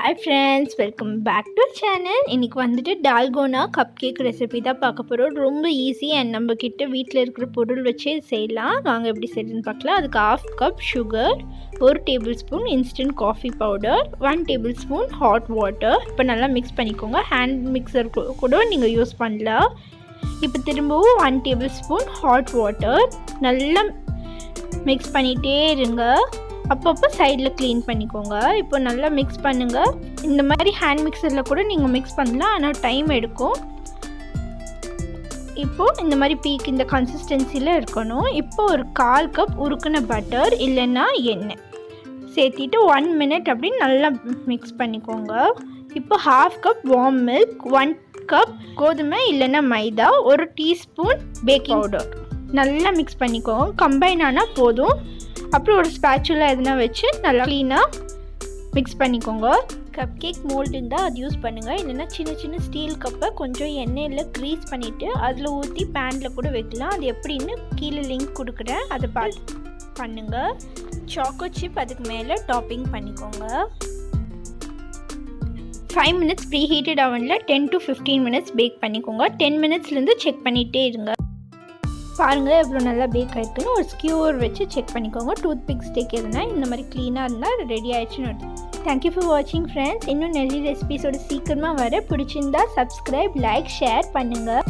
Hi friends, welcome back to our channel. இன்னைக்கு வந்துட்டு dalgona cup cake recipe தான் பார்க்க போகிறோம். ரொம்ப ஈஸி அண்ட் நம்ம கிட்ட வீட்டில் இருக்கிற பொருள் வச்சே செய்யலாம். வாங்க எப்படி செய்யுதுன்னு பார்க்கலாம். அதுக்கு 1/2 cup sugar, 1 table spoon instant coffee powder, 1 table spoon hot water. இப்போ நல்லா மிக்ஸ் பண்ணிக்கோங்க. ஹேண்ட் மிக்சர் கூட நீங்கள் யூஸ் பண்ணலாம். இப்போ திரும்பவும் 1 டேபிள் ஸ்பூன் ஹாட் வாட்டர் நல்லா மிக்ஸ் பண்ணிகிட்டே இருங்க. அப்பப்போ சைடில் க்ளீன் பண்ணிக்கோங்க. இப்போ நல்லா மிக்ஸ் பண்ணுங்கள். இந்த மாதிரி ஹேண்ட் மிக்சரில் கூட நீங்கள் மிக்ஸ் பண்ணலாம், ஆனால் டைம் எடுக்கும். இப்போது இந்த மாதிரி பீக் இந்த கன்சிஸ்டன்சியில் இருக்கணும். இப்போ ஒரு 1/4 கப் உருக்குன பட்டர் இல்லைன்னா எண்ணெய் சேர்த்திட்டு 1 மினிட் அப்படின்னு நல்லா மிக்ஸ் பண்ணிக்கோங்க. இப்போ 1/2 கப் வார்ம் மில்க், 1 கப் கோதுமை இல்லைன்னா மைதா, 1 டீஸ்பூன் பேக்கிங் பவுடர் நல்லா மிக்ஸ் பண்ணிக்கோங்க. கம்பைன் ஆனால் போதும். அப்புறம் ஒரு ஸ்பேச்சுலா எதுனா வச்சு நல்லா க்ளீனாக மிக்ஸ் பண்ணிக்கோங்க. கப் கேக் மோல்டு இருந்தால் அது யூஸ் பண்ணுங்கள். இல்லைன்னா சின்ன சின்ன ஸ்டீல் கப்பை கொஞ்சம் எண்ணெயில் க்ரீஸ் பண்ணிவிட்டு அதில் ஊற்றி பேனில் கூட வைக்கலாம். அது எப்படின்னு கீழே லிங்க் கொடுக்குறேன், அதை பார்த்து பண்ணுங்கள். சாக்கோ சிப் அதுக்கு மேலே டாப்பிங் பண்ணிக்கோங்க. 5 மினிட்ஸ் ப்ரீஹீட்டட் அவனில் 10 to 15 மினிட்ஸ் பேக் பண்ணிக்கோங்க. 10 மினிட்ஸ்லேருந்து செக் பண்ணிகிட்டே இருங்க. பாருங்கள் எவ்வளோ நல்லா பேக் ஆகிருக்குன்னு. ஒரு ஸ்கியூர் வச்சு செக் பண்ணிக்கோங்க. டூத் பிக் ஸ்டிக் எதுனா இந்த மாதிரி க்ளீனாக இருந்தால் ரெடி ஆகிடுச்சுன்னு. தேங்க்யூ ஃபார் வாட்சிங் ஃப்ரெண்ட்ஸ். இன்னும் நிறைய ரெசிபிஸோட சீக்கிரமாக வர. பிடிச்சிருந்தா சப்ஸ்கிரைப், லைக், ஷேர் பண்ணுங்கள்.